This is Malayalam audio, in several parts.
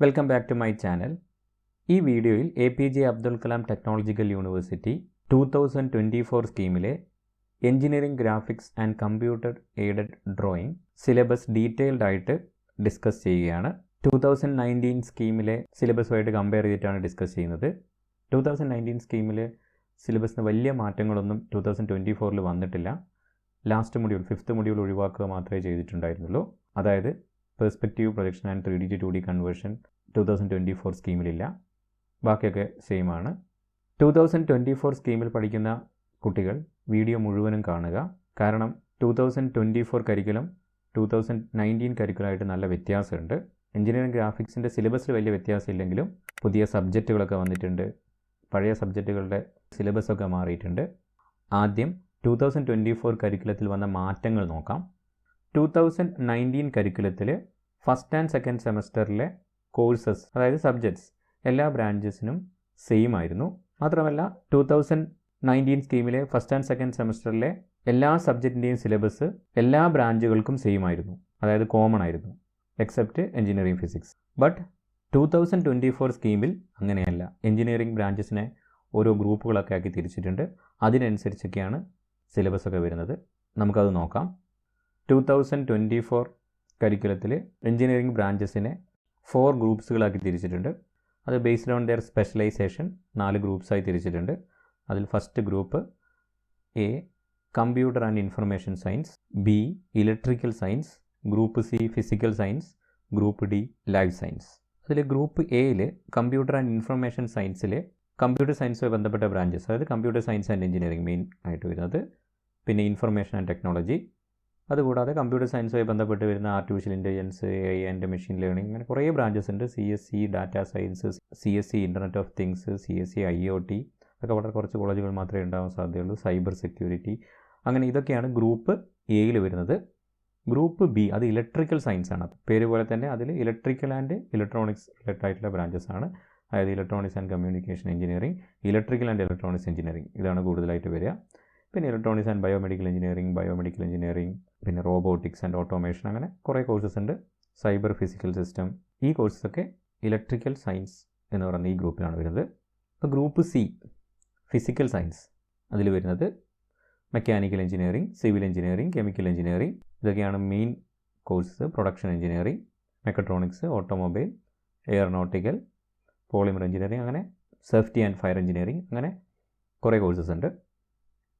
Welcome back to my channel. ഈ വീഡിയോയിൽ APJ Abdul Kalam technological university 2024 സ്കീമിലെ engineering graphics and computer aided drawing syllabus detailed ആയിട്ട് ഡിസ്കസ് ചെയ്യുകയാണ്. 2019 സ്കീമിലെ സിലബസുമായിട്ട് കമ്പയർ ചെയ്തിട്ടാണ് ഡിസ്കസ് ചെയ്യുന്നത്. 2019 സ്കീമിലെ സിലബസിന് വലിയ മാറ്റങ്ങളൊന്നും 2024 വന്നിട്ടില്ല. ലാസ്റ്റ് മൊഡ്യൂൾ 5th മൊഡ്യൂൾ ഒഴിവാക്കുക മാത്രമേ ചെയ്തിട്ടുണ്ടായിരുന്നുള്ളൂ. അതായത് perspective projection and 3D to 2D conversion 2024 സ്കീമിലില്ല. ബാക്കിയൊക്കെ സെയിം ആണ്. 2024 സ്കീമിൽ പഠിക്കുന്ന കുട്ടികൾ വീഡിയോ മുഴുവനും കാണുക. കാരണം 2024 കരിക്കുലം 2019 കരിക്കുലമായിട്ട് നല്ല വ്യത്യാസമുണ്ട്. എഞ്ചിനീയറിംഗ് ഗ്രാഫിക്സിൻ്റെ സിലബസിൽ വലിയ വ്യത്യാസമില്ലെങ്കിലും പുതിയ സബ്ജക്റ്റുകളൊക്കെ വന്നിട്ടുണ്ട്. പഴയ സബ്ജക്റ്റുകളുടെ സിലബസൊക്കെ മാറിയിട്ടുണ്ട്. ആദ്യം 2024 കരിക്കുലത്തിൽ വന്ന മാറ്റങ്ങൾ നോക്കാം. 2019 കരിക്കുലത്തിൽ ഫസ്റ്റ് ആൻഡ് സെക്കൻഡ് സെമസ്റ്ററിലെ കോഴ്സസ്, അതായത് സബ്ജക്ട്സ്, എല്ലാ ബ്രാഞ്ചസിനും സെയിം ആയിരുന്നു. മാത്രമല്ല 2019 സ്കീമിലെ ഫസ്റ്റ് ആൻഡ് സെക്കൻഡ് സെമസ്റ്ററിലെ എല്ലാ സബ്ജക്റ്റിൻ്റെയും സിലബസ് എല്ലാ ബ്രാഞ്ചുകൾക്കും സെയിം ആയിരുന്നു, അതായത് കോമൺ ആയിരുന്നു, എക്സെപ്റ്റ് എഞ്ചിനീയറിംഗ് ഫിസിക്സ്. ബട്ട് 2024 സ്കീമിൽ അങ്ങനെയല്ല. എഞ്ചിനീയറിംഗ് ബ്രാഞ്ചസിനെ ഓരോ ഗ്രൂപ്പുകളൊക്കെ ആക്കി തിരിച്ചിട്ടുണ്ട്. അതിനനുസരിച്ചൊക്കെയാണ് സിലബസൊക്കെ വരുന്നത്. നമുക്കത് നോക്കാം. 2024 കരിക്കുലത്തിൽ എഞ്ചിനീയറിംഗ് ബ്രാഞ്ചസിനെ 4 ഗ്രൂപ്പ്സുകളാക്കി തിരിച്ചിട്ടുണ്ട്. അത് ബേസ്ഡ് ഓൺ ദെയർ സ്പെഷ്യലൈസേഷൻ 4 ഗ്രൂപ്പ്സായി തിരിച്ചിട്ടുണ്ട്. അതിൽ first group A computer and information science, B electrical science, group C physical science, group D life science. അതിൽ ഗ്രൂപ്പ് എയിൽ കമ്പ്യൂട്ടർ ആൻഡ് ഇൻഫർമേഷൻ സയൻസിൽ കമ്പ്യൂട്ടർ സയൻസുമായി ബന്ധപ്പെട്ട ബ്രാഞ്ചസ്, അതായത് computer science and engineering main ആയിട്ട് വരുന്നത്, പിന്നെ ഇൻഫർമേഷൻ ആൻഡ് ടെക്നോളജി, അതുകൂടാതെ കമ്പ്യൂട്ടർ സയൻസുമായി ബന്ധപ്പെട്ട് വരുന്ന artificial intelligence, AI and machine learning, അങ്ങനെ കുറേ ബ്രാഞ്ചസ് ഉണ്ട്. CSE data science, CSE internet of things, CSE IoT, അതൊക്കെ വളരെ കുറച്ച് കോളേജുകൾ മാത്രമേ ഉണ്ടാകാൻ സാധ്യതയുള്ളൂ. സൈബർ സെക്യൂരിറ്റി, അങ്ങനെ ഇതൊക്കെയാണ് ഗ്രൂപ്പ് എയിൽ വരുന്നത്. ഗ്രൂപ്പ് ബി അത് ഇലക്ട്രിക്കൽ സയൻസ് ആണ്. പേര് പോലെ തന്നെ അതിൽ ഇലക്ട്രിക്കൽ ആൻഡ് ഇലക്ട്രോണിക്സ് റിലേറ്റഡ് ആയിട്ടുള്ള ബ്രാഞ്ചസ് ആണ്. അതായത് electronics and communication engineering, electrical and electronics engineering, ഇതാണ് കൂടുതലായിട്ട് വരിക. പിന്നെ ഇലക്ട്രോണിക്സ് ആൻഡ് ബയോമെഡിക്കൽ എഞ്ചിനീയറിംഗ്, പിന്നെ റോബോട്ടിക്സ് ആൻഡ് ഓട്ടോമേഷൻ, അങ്ങനെ കുറേ കോഴ്സസ് ഉണ്ട്. സൈബർ ഫിസിക്കൽ സിസ്റ്റം, ഈ കോഴ്സസൊക്കെ ഇലക്ട്രിക്കൽ സയൻസ് എന്ന് പറയുന്ന ഈ ഗ്രൂപ്പിലാണ് വരുന്നത്. ഇപ്പോൾ ഗ്രൂപ്പ് സി ഫിസിക്കൽ സയൻസ്, അതിൽ വരുന്നത് mechanical engineering, civil engineering, chemical engineering, ഇതൊക്കെയാണ് main courses. Production engineering, mechatronics, automobile, aeronautical, polymer engineering, അങ്ങനെ സേഫ്റ്റി ആൻഡ് ഫയർ എഞ്ചിനീയറിംഗ്, അങ്ങനെ കുറേ കോഴ്സസ് ഉണ്ട്.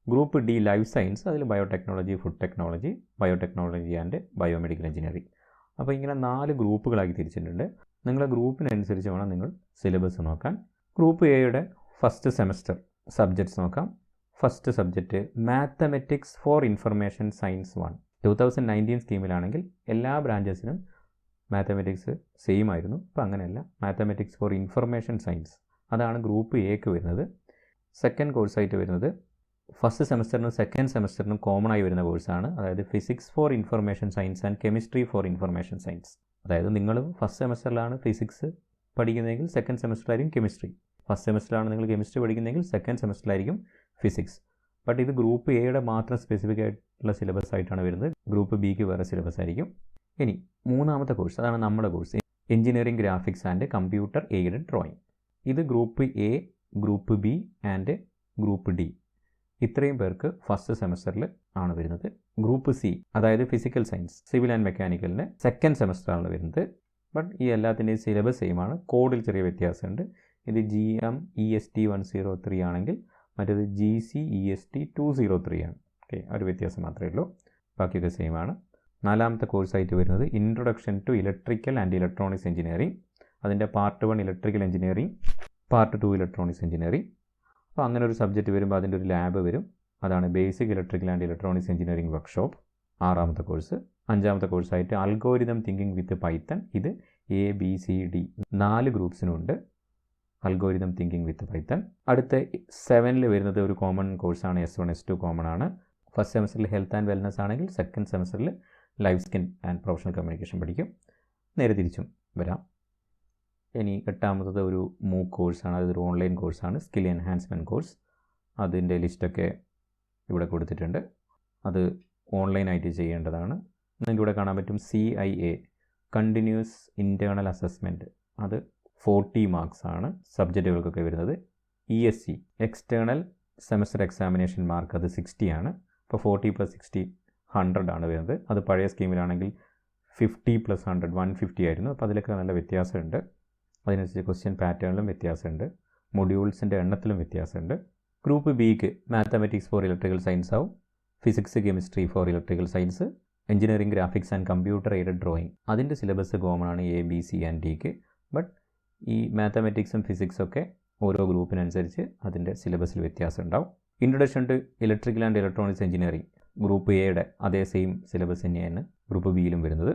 ഗ്രൂപ്പ് ഡി ലൈഫ് സയൻസ്, അതിൽ biotechnology, food technology, biotechnology and biomedical engineering. അപ്പോൾ ഇങ്ങനെ 4 ഗ്രൂപ്പുകളാക്കി തിരിച്ചിട്ടുണ്ട്. നിങ്ങളുടെ ഗ്രൂപ്പിനനുസരിച്ച് വേണം നിങ്ങൾ സിലബസ് നോക്കാൻ. ഗ്രൂപ്പ് എയുടെ ഫസ്റ്റ് സെമസ്റ്റർ സബ്ജക്ട്സ് നോക്കാം. First subject mathematics for information science 1. 2019 സ്കീമിലാണെങ്കിൽ എല്ലാ ബ്രാഞ്ചസിനും മാത്തമെറ്റിക്സ് സെയിം ആയിരുന്നു. ഇപ്പോൾ അങ്ങനെയല്ല. മാത്തമെറ്റിക്സ് ഫോർ ഇൻഫർമേഷൻ സയൻസ്, അതാണ് ഗ്രൂപ്പ് എക്ക് വരുന്നത്. സെക്കൻഡ് കോഴ്സായിട്ട് വരുന്നത് ഫസ്റ്റ് സെമസ്റ്ററിനും സെക്കൻഡ് സെമസ്റ്ററിനും കോമൺ ആയി വരുന്ന കോഴ്സാണ്. അതായത് physics for information science and chemistry for information science. അതായത് നിങ്ങൾ ഫസ്റ്റ് സെമസ്റ്ററിലാണ് ഫിസിക്സ് പഠിക്കുന്നതെങ്കിൽ സെക്കൻഡ് സെമസ്റ്ററിലായിരിക്കും കെമിസ്ട്രി. ഫസ്റ്റ് സെമസ്റ്ററിലാണ് നിങ്ങൾ കെമിസ്ട്രി പഠിക്കുന്നതെങ്കിൽ സെക്കൻഡ് സെമസ്റ്ററിലായിരിക്കും ഫിസിക്സ്. ബട്ട് ഇത് ഗ്രൂപ്പ് എയുടെ മാത്രം സ്പെസിഫിക് ആയിട്ടുള്ള സിലബസ് ആയിട്ടാണ് വരുന്നത്. ഗ്രൂപ്പ് ബിക്ക് വേറെ സിലബസ് ആയിരിക്കും. ഇനി മൂന്നാമത്തെ കോഴ്സ്, അതാണ് നമ്മുടെ course, engineering graphics and computer aided drawing. ഇത് group A, group B and group D, ഇത്രയും പേർക്ക് ഫസ്റ്റ് സെമസ്റ്ററിൽ ആണ് വരുന്നത്. ഗ്രൂപ്പ് സി, അതായത് ഫിസിക്കൽ സയൻസ്, സിവിൽ ആൻഡ് മെക്കാനിക്കലിന് സെക്കൻഡ് സെമസ്റ്ററാണ് വരുന്നത്. ബട്ട് ഈ എല്ലാത്തിൻ്റെയും സിലബസ് സെയിം ആണ്. കോഡിൽ ചെറിയ വ്യത്യാസമുണ്ട്. ഇത് GMEST 103 ആണെങ്കിൽ മറ്റേത് GCEST 203 ആണ്. ഓക്കെ, ഒരു വ്യത്യാസം മാത്രമേ ഉള്ളൂ. ബാക്കിയൊക്കെ സെയിം ആണ്. നാലാമത്തെ കോഴ്സായിട്ട് വരുന്നത് introduction to electrical and electronics engineering. അതിൻ്റെ part 1 electrical engineering, part 2 electronics engineering. അപ്പോൾ അങ്ങനെ ഒരു സബ്ജക്റ്റ് വരുമ്പോൾ അതിൻ്റെ ഒരു ലാബ് വരും. അതാണ് basic electrical and electronics engineering workshop, 6ാമത്തെ കോഴ്സ്. 5ാമത്തെ കോഴ്സായിട്ട് അൽഗോരിതം തിങ്കിങ് വിത്ത് പൈത്തൺ. ഇത് ABCD 4 ഗ്രൂപ്പ്സിനുണ്ട് അൽഗോരിതം തിങ്കിങ് വിത്ത് പൈത്തൺ. അടുത്ത 7ൽ വരുന്നത് ഒരു കോമൺ കോഴ്സാണ്, S1 S2 കോമൺ ആണ്. ഫസ്റ്റ് സെമസ്റ്ററിൽ ഹെൽത്ത് ആൻഡ് വെൽനസ് ആണെങ്കിൽ സെക്കൻഡ് സെമസ്റ്ററിൽ life skill and professional communication പഠിക്കും. നേരെ തിരിച്ചും വരാം. ഇനി 8ാമത്തത് ഒരു MOOC കോഴ്സാണ്, അതൊരു ഓൺലൈൻ കോഴ്സാണ്, സ്കിൽ എൻഹാൻസ്മെൻറ്റ് കോഴ്സ്. അതിൻ്റെ ലിസ്റ്റൊക്കെ ഇവിടെ കൊടുത്തിട്ടുണ്ട്. അത് ഓൺലൈനായിട്ട് ചെയ്യേണ്ടതാണ്. നിങ്ങൾക്ക് ഇവിടെ കാണാൻ പറ്റും CIA കണ്ടിന്യൂസ് ഇൻറ്റേർണൽ അസസ്മെൻറ്റ് അത് 40 മാർക്സ് ആണ് സബ്ജക്റ്റുകൾക്കൊക്കെ വരുന്നത്. ESC external semester examination mark അത് 60 ആണ്. അപ്പോൾ 40 + 60 100 ആണ് വരുന്നത്. അത് പഴയ സ്കീമിലാണെങ്കിൽ 50 + 100 150 ആയിരുന്നു. അപ്പോൾ അതിലൊക്കെ നല്ല വ്യത്യാസമുണ്ട്. അതിനനുസരിച്ച് ക്വസ്റ്റ്യൻ പാറ്റേണിലും വ്യത്യാസമുണ്ട്, മൊഡ്യൂൾസിൻ്റെ എണ്ണത്തിലും വ്യത്യാസമുണ്ട്. ഗ്രൂപ്പ് ബിക്ക് മാത്തമാറ്റിക്സ് ഫോർ ഇലക്ട്രിക്കൽ സയൻസ് ആവും, physics chemistry for electrical science, engineering graphics and computer aided drawing. അതിൻ്റെ സിലബസ് കോമൺ ആണ് A, B, C ആൻഡ് Dക്ക്. ബട്ട് ഈ മാത്തമാറ്റിക്സും ഫിസിക്സൊക്കെ ഓരോ ഗ്രൂപ്പിനനുസരിച്ച് അതിൻ്റെ സിലബസിൽ വ്യത്യാസം ഉണ്ടാവും. Introduction to electrical and electronics engineering group എയുടെ അതേ സെയിം സിലബസ് തന്നെയാണ് ഗ്രൂപ്പ് ബിയിലും വരുന്നത്.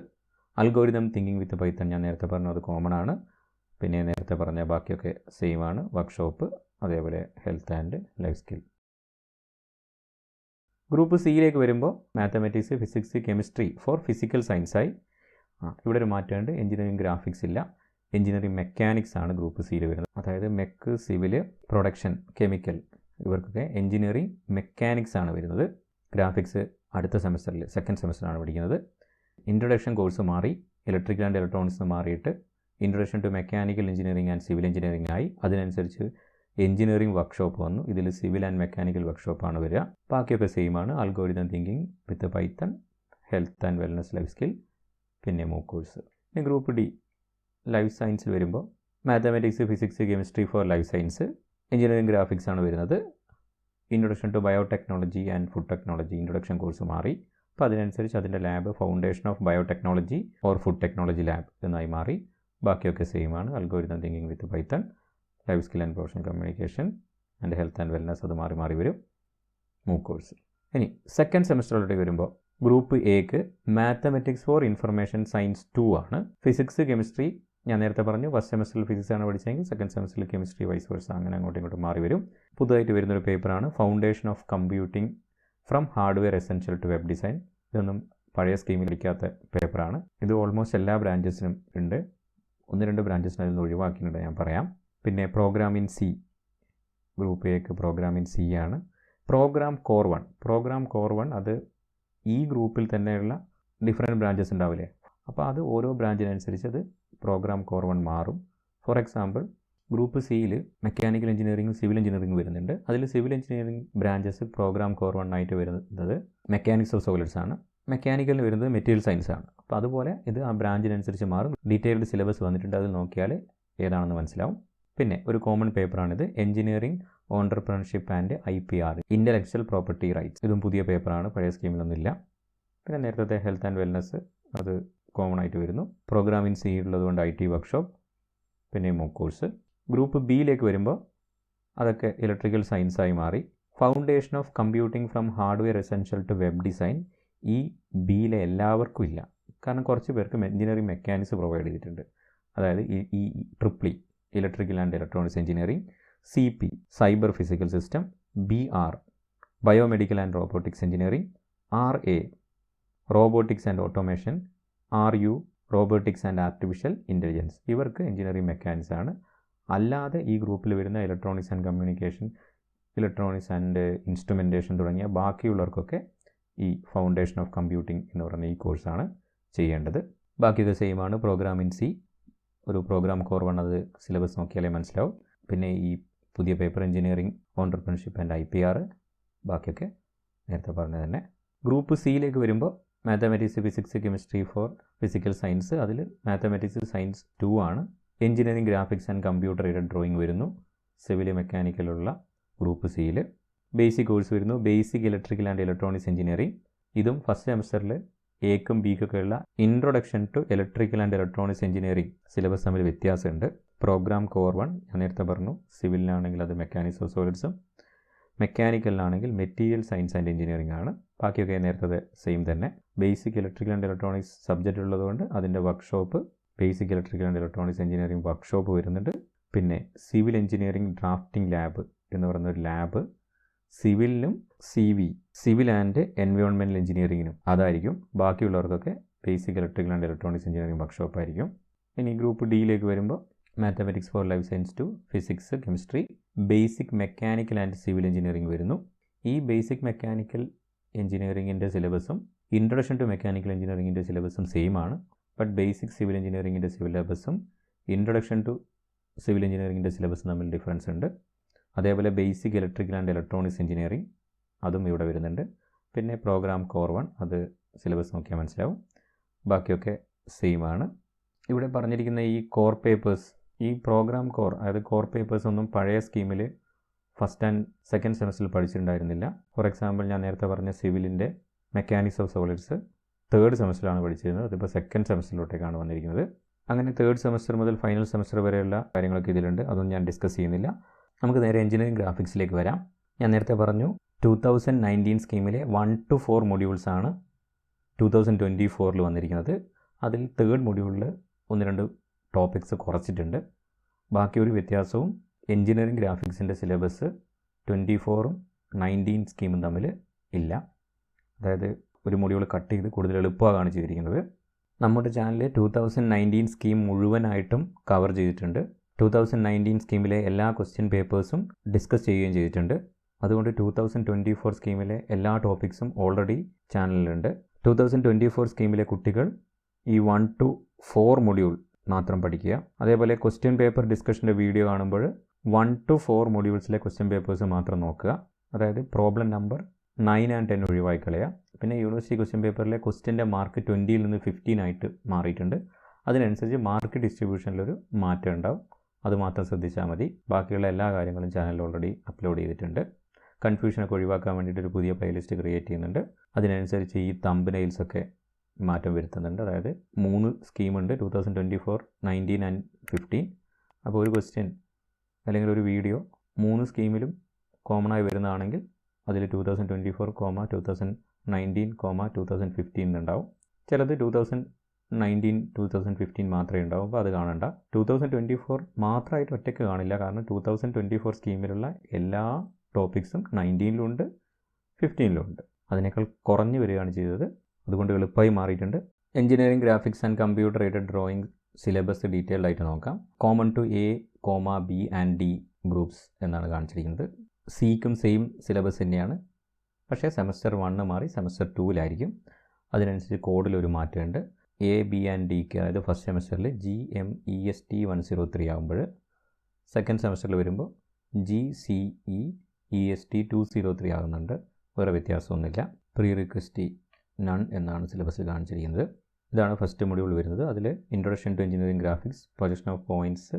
അൽഗോരിതം തിങ്കിങ് വിത്ത് പൈത്തൺ ഞാൻ നേരത്തെ പറഞ്ഞു, അത് കോമൺ ആണ്. പിന്നെ നേരത്തെ പറഞ്ഞ ബാക്കിയൊക്കെ സെയിം ആണ്. വർക്ക്ഷോപ്പ്, അതേപോലെ health and life skill. Group സിയിലേക്ക് വരുമ്പോൾ mathematics, physics, chemistry for physical സയൻസായി. ഇവിടെ ഒരു മാറ്റമുണ്ട്, എഞ്ചിനീയറിംഗ് ഗ്രാഫിക്സ് ഇല്ല, എഞ്ചിനീയറിംഗ് മെക്കാനിക്സ് ആണ് ഗ്രൂപ്പ് സിയിൽ വരുന്നത്. അതായത് മെക്ക്, സിവിൽ, പ്രൊഡക്ഷൻ, കെമിക്കൽ ഇവർക്കൊക്കെ എഞ്ചിനീയറിംഗ് മെക്കാനിക്സ് ആണ് വരുന്നത്. ഗ്രാഫിക്സ് അടുത്ത സെമസ്റ്ററിൽ സെക്കൻഡ് സെമസ്റ്ററാണ് പഠിക്കുന്നത്. ഇൻട്രൊഡക്ഷൻ കോഴ്സ് മാറി, ഇലക്ട്രിക്കൽ ആൻഡ് ഇലക്ട്രോണിക്സ് മാറിയിട്ട് introduction to mechanical engineering and civil engineering ആയി. അതിനനുസരിച്ച് എഞ്ചിനീയറിംഗ് വർക്ക്ഷോപ്പ് വന്നു. ഇതിൽ സിവിൽ ആൻഡ് മെക്കാനിക്കൽ വർക്ക്ഷോപ്പാണ് വരിക. ബാക്കിയൊക്കെ സെയിം ആണ്. Algorithm thinking with Python, health and wellness, life skill, പിന്നെ മൂക്ക് കോഴ്സ്. പിന്നെ ഗ്രൂപ്പ് ഡി ലൈഫ് സയൻസിൽ വരുമ്പോൾ mathematics, physics, chemistry for life science, engineering graphics ആണ് വരുന്നത്. Introduction to biotechnology and food technology introduction course മാറി. അപ്പോൾ അതിനനുസരിച്ച് അതിൻ്റെ lab foundation of biotechnology or food technology lab എന്നായി മാറി. ബാക്കിയൊക്കെ സെയിം ആണ്. Algorithm thinking with Python, life skill and professional communication and health and wellness, അത് മാറി മാറി വരും. മൂക്ക് കോഴ്സ്. ഇനി സെക്കൻഡ് സെമസ്റ്ററിലോട്ട് വരുമ്പോൾ ഗ്രൂപ്പ് എക്ക് മാത്തമാറ്റിക്സ് ഫോർ ഇൻഫർമേഷൻ സയൻസ് 2 ആണ്. ഫിസിക്സ്, കെമിസ്ട്രി ഞാൻ നേരത്തെ പറഞ്ഞു, ഫസ്റ്റ് സെമസ്റ്ററിൽ ഫിസിക്സ് ആണ് പഠിച്ചെങ്കിൽ സെക്കൻഡ് സെമസ്റ്ററിൽ കെമിസ്ട്രി, വൈസ് വേഴ്സ, അങ്ങനെ അങ്ങോട്ടും ഇങ്ങോട്ടും മാറി വരും. പുതുതായിട്ട് വരുന്നൊരു പേപ്പറാണ് foundation of computing from hardware essential to web design. ഇതൊന്നും പഴയ സ്കീമിൽ പഠിക്കാത്ത പേപ്പറാണ്. ഇത് ഓൾമോസ്റ്റ് എല്ലാ ബ്രാഞ്ചസിനും ഉണ്ട്. 1-2 ബ്രാഞ്ചസിന് അതിൽ നിന്ന് ഒഴിവാക്കിയിട്ടുണ്ട്, ഞാൻ പറയാം. പിന്നെ പ്രോഗ്രാം ഇൻ സി, ഗ്രൂപ്പ് എക്ക് പ്രോഗ്രാം ഇൻ സി ആണ്. പ്രോഗ്രാം കോർ 1 അത് ഈ ഗ്രൂപ്പിൽ തന്നെയുള്ള ഡിഫറെൻറ്റ് ബ്രാഞ്ചസ് ഉണ്ടാവില്ലേ, അപ്പോൾ അത് ഓരോ ബ്രാഞ്ചിനനുസരിച്ച് അത് പ്രോഗ്രാം കോർ 1 മാറും. ഫോർ എക്സാമ്പിൾ ഗ്രൂപ്പ് സിയിൽ മെക്കാനിക്കൽ എഞ്ചിനീയറിംഗും സിവിൽ എഞ്ചിനീയറിംഗും വരുന്നുണ്ട്. അതിൽ civil engineering branches program core 1 ആയിട്ട് വരുന്നത് മെക്കാനിക്സ് ഓഫ് സോളിഡ്സ് ആണ്. മെക്കാനിക്കലിന് വരുന്നത് മെറ്റീരിയൽ സയൻസ് ആണ്. അപ്പോൾ അതുപോലെ ഇത് ആ ബ്രാഞ്ചിനനുസരിച്ച് മാറും. ഡീറ്റെയിൽഡ് സിലബസ് വന്നിട്ടുണ്ട്, അതിൽ നോക്കിയാൽ ഏതാണെന്ന് മനസ്സിലാവും. പിന്നെ ഒരു കോമൺ പേപ്പറാണിത്, engineering entrepreneurship and IPR intellectual property rights. ഇതും പുതിയ പേപ്പറാണ്, പഴയ സ്കീമിലൊന്നുമില്ല. പിന്നെ നേരത്തെ ഹെൽത്ത് ആൻഡ് വെൽനസ് അത് കോമൺ ആയിട്ട് വരുന്നു. പ്രോഗ്രാം ഇൻ സി ഉള്ളതുകൊണ്ട് IT വർക്ക്ഷോപ്പ്, പിന്നെ മൂക്ക് കോഴ്സ്. ഗ്രൂപ്പ് ബിയിലേക്ക് വരുമ്പോൾ അതൊക്കെ ഇലക്ട്രിക്കൽ സയൻസായി മാറി. Foundation of computing from hardware essential to web design ഈ ബിയിലെ എല്ലാവർക്കും ഇല്ല, കാരണം കുറച്ച് പേർക്ക് എഞ്ചിനീയറിംഗ് മെക്കാനിക്സ് പ്രൊവൈഡ് ചെയ്തിട്ടുണ്ട്. അതായത് ഈ triple electrical and electronics engineering, CP cyber physical system, BR biomedical and robotics engineering, RA robotics and automation, RU robotics and artificial intelligence. ഇവർക്ക് എഞ്ചിനീയറിംഗ് മെക്കാനിക്സ് ആണ്. അല്ലാതെ ഈ ഗ്രൂപ്പിൽ വരുന്ന electronics and communication, electronics and instrumentation തുടങ്ങിയ ബാക്കിയുള്ളവർക്കൊക്കെ ഈ ഫൗണ്ടേഷൻ ഓഫ് കമ്പ്യൂട്ടിംഗ് എന്ന് പറയുന്ന ഈ കോഴ്സാണ് ചെയ്യേണ്ടത്. ബാക്കിയൊക്കെ സെയിം ആണ്. പ്രോഗ്രാം ഇൻ സി ഒരു പ്രോഗ്രാം കോർ 1 അത് സിലബസ് നോക്കിയാലേ മനസ്സിലാവും. പിന്നെ ഈ പുതിയ paper engineering entrepreneurship and IPR, ബാക്കിയൊക്കെ നേരത്തെ പറഞ്ഞത് തന്നെ. ഗ്രൂപ്പ് സിയിലേക്ക് വരുമ്പോൾ mathematics, physics, chemistry for physical science, അതിൽ മാത്തമാറ്റിക്സ് സയൻസ് 2 ആണ്. Engineering graphics and computer aided drawing വരുന്നു സിവിൽ മെക്കാനിക്കലുള്ള ഗ്രൂപ്പ് സിയിൽ. ബേസിക് കോഴ്സ് വരുന്നു basic electrical and electronics engineering. ഇതും ഫസ്റ്റ് സെമസ്റ്ററിൽ എക്കും ബിക്കൊക്കെയുള്ള introduction to electrical and electronics engineering syllabus തമ്മിൽ വ്യത്യാസമുണ്ട്. പ്രോഗ്രാം കോർ 1 ഞാൻ നേരത്തെ പറഞ്ഞു, സിവിലിനാണെങ്കിൽ അത് മെക്കാനിക്സ് ഓഫ് സോളിഡ്സും, മെക്കാനിക്കലിനാണെങ്കിൽ മെറ്റീരിയൽ സയൻസ് ആൻഡ് എഞ്ചിനീയറിംഗ് ആണ്. ബാക്കിയൊക്കെ നേരത്തെ സെയിം തന്നെ. Basic electrical and electronics subject ഉള്ളതുകൊണ്ട് അതിൻ്റെ workshop basic electrical and electronics engineering workshop വരുന്നുണ്ട്. പിന്നെ സിവിൽ എഞ്ചിനീയറിംഗ് ഡ്രാഫ്റ്റിംഗ് ലാബ് എന്ന് പറയുന്ന ഒരു ലാബ് സിവിലിനും സിവിൽ ആൻഡ് എൻവയോൺമെൻറ്റൽ എഞ്ചിനീയറിങ്ങിനും അതായിരിക്കും. ബാക്കിയുള്ളവർക്കൊക്കെ basic electrical and electronics engineering workshop ആയിരിക്കും. ഇനി ഗ്രൂപ്പ് ഡിയിലേക്ക് വരുമ്പോൾ mathematics for life science 2, physics, chemistry, basic mechanical and civil engineering വരുന്നു. ഈ ബേസിക് മെക്കാനിക്കൽ എഞ്ചിനീയറിംഗിൻ്റെ സിലബസും ഇൻട്രൊഡക്ഷൻ ടു മെക്കാനിക്കൽ എഞ്ചിനീയറിംഗിൻ്റെ സിലബസും സെയിം ആണ്. ബട്ട് ബേസിക് സിവിൽ എഞ്ചിനീയറിംഗിൻ്റെ സിലബസും ഇൻട്രൊഡക്ഷൻ ടു സിവിൽ എഞ്ചിനീയറിംഗിൻ്റെ സിലബസ് തമ്മിൽ ഡിഫറൻസ് ഉണ്ട്. അതേപോലെ basic electrical and electronics engineering അതും ഇവിടെ വരുന്നുണ്ട്. പിന്നെ പ്രോഗ്രാം കോർ 1 അത് സിലബസ് നോക്കിയാൽ മനസ്സിലാവും. ബാക്കിയൊക്കെ സെയിം ആണ്. ഇവിടെ പറഞ്ഞിരിക്കുന്ന ഈ കോർ പേപ്പേഴ്സ്, ഈ പ്രോഗ്രാം കോർ അതായത് കോർ പേപ്പേഴ്സ് ഒന്നും പഴയ സ്കീമിൽ ഫസ്റ്റ് ആൻഡ് സെക്കൻഡ് സെമസ്റ്ററിൽ പഠിച്ചിട്ടുണ്ടായിരുന്നില്ല. ഫോർ എക്സാമ്പിൾ ഞാൻ നേരത്തെ പറഞ്ഞ സിവിലിൻ്റെ മെക്കാനിക്സ് ഓഫ് സോളിഡ്സ് തേർഡ് സെമസ്റ്ററിലാണ് പഠിച്ചിരുന്നത്. അതിപ്പോൾ സെക്കൻഡ് സെമസ്റ്ററിലോട്ടേക്കാണ് വന്നിരിക്കുന്നത്. അങ്ങനെ തേർഡ് സെമസ്റ്റർ മുതൽ ഫൈനൽ സെമസ്റ്റർ വരെയുള്ള കാര്യങ്ങളൊക്കെ ഇതിലുണ്ട്. അതൊന്നും ഞാൻ ഡിസ്കസ് ചെയ്യുന്നില്ല. നമുക്ക് നേരെ എഞ്ചിനീയറിംഗ് ഗ്രാഫിക്സിലേക്ക് വരാം. ഞാൻ നേരത്തെ പറഞ്ഞു 2019 സ്കീമിലെ 1 to 4 മൊഡ്യൂൾസാണ് 2024 വന്നിരിക്കുന്നത്. അതിൽ തേർഡ് മൊഡ്യൂളിൽ 1-2 ടോപ്പിക്സ് കുറച്ചിട്ടുണ്ട്. ബാക്കി ഒരു വ്യത്യാസവും എഞ്ചിനീയറിംഗ് ഗ്രാഫിക്സിൻ്റെ സിലബസ് 24ഉം 19 സ്കീമും തമ്മിൽ ഇല്ല. അതായത് ഒരു മൊഡ്യൂൾ കട്ട് ചെയ്ത് കൂടുതൽ എളുപ്പമാണ് ചെയ്തിരിക്കുന്നത്. നമ്മുടെ ചാനലിൽ 2019 സ്കീം മുഴുവനായിട്ടും കവർ ചെയ്തിട്ടുണ്ട്. 2019 സ്കീമിലെ എല്ലാ ക്വസ്റ്റ്യൻ പേപ്പേഴ്സും ഡിസ്കസ് ചെയ്യുകയും ചെയ്തിട്ടുണ്ട്. അതുകൊണ്ട് 2024 സ്കീമിലെ എല്ലാ ടോപ്പിക്സും ഓൾറെഡി ചാനലിലുണ്ട്. 2024 സ്കീമിലെ കുട്ടികൾ ഈ 1 to 4 മൊഡ്യൂൾ മാത്രം പഠിക്കുക. അതേപോലെ ക്വസ്റ്റ്യൻ പേപ്പർ ഡിസ്കഷൻ്റെ വീഡിയോ കാണുമ്പോൾ 1 to 4 മൊഡ്യൂൾസിലെ ക്വസ്റ്റ്യൻ പേപ്പേഴ്സ് മാത്രം നോക്കുക. അതായത് പ്രോബ്ലം നമ്പർ 9 and 10 ഒഴിവായി കളയുക. പിന്നെ യൂണിവേഴ്സിറ്റി ക്വസ്റ്റ്യൻ പേപ്പറിലെ ക്വസ്റ്റ്യൻ്റെ മാർക്ക് 20 നിന്ന് 15 ആയിട്ട് മാറിയിട്ടുണ്ട്. അതിനനുസരിച്ച് മാർക്ക് ഡിസ്ട്രിബ്യൂഷനിലൊരു മാറ്റം ഉണ്ടാവും. അത് മാത്രം ശ്രദ്ധിച്ചാൽ മതി. ബാക്കിയുള്ള എല്ലാ കാര്യങ്ങളും ചാനലിൽ ഓൾറെഡി അപ്ലോഡ് ചെയ്തിട്ടുണ്ട്. കൺഫ്യൂഷനൊക്കെ ഒഴിവാക്കാൻ വേണ്ടിയിട്ട് ഒരു പുതിയ പ്ലേലിസ്റ്റ് ക്രിയേറ്റ് ചെയ്യുന്നുണ്ട്. അതിനനുസരിച്ച് ഈ തമ്പനെയിൽസൊക്കെ മാറ്റം വരുത്തുന്നുണ്ട്. അതായത് 3 സ്കീമുണ്ട് 2024, 19 and 15. അപ്പോൾ ഒരു ക്വസ്റ്റ്യൻ അല്ലെങ്കിൽ ഒരു വീഡിയോ 3 സ്കീമിലും കോമൺ ആയി വരുന്നതാണെങ്കിൽ അതിൽ 2024, 2019, 2015 എന്നുണ്ടാവും. ചിലത് 2019, 2015 മാത്രമേ ഉണ്ടാവും. അപ്പോൾ അത് കാണണ്ട. 2024 മാത്രമായിട്ട് ഒറ്റയ്ക്ക് കാണില്ല. കാരണം 2024 സ്കീമിലുള്ള എല്ലാ ടോപ്പിക്സും 19-ലുണ്ട്, 15-ലുണ്ട്. അതിനേക്കാൾ കുറഞ്ഞു വരികയാണ് ചെയ്തത്. അതുകൊണ്ട് എളുപ്പമായി മാറിയിട്ടുണ്ട്. Engineering graphics and computer aided drawing syllabus detailed ആയിട്ട് നോക്കാം. Common to A, B and D ഗ്രൂപ്പ്സ് എന്നാണ് കാണിച്ചിരിക്കുന്നത്. സിക്കും സെയിം സിലബസ് തന്നെയാണ്. പക്ഷേ സെമസ്റ്റർ 1 മാറി സെമസ്റ്റർ 2-ലായിരിക്കും. അതിനനുസരിച്ച് കോഡിലൊരു മാറ്റമുണ്ട്. A, B and Dക്ക് അതായത് ഫസ്റ്റ് സെമസ്റ്ററിൽ GMEST 103 ആകുമ്പോൾ സെക്കൻഡ് സെമസ്റ്ററിൽ വരുമ്പോൾ GCE EST 203 ആകുന്നുണ്ട്. വേറെ വ്യത്യാസമൊന്നുമില്ല. പ്രീ റിക്വസ്റ്റ് നൺ എന്നാണ് സിലബസ് കാണിച്ചിരിക്കുന്നത്. ഇതാണ് ഫസ്റ്റ് മൊഡ്യൂൾ വരുന്നത്. അതിൽ introduction to engineering graphics, projection of points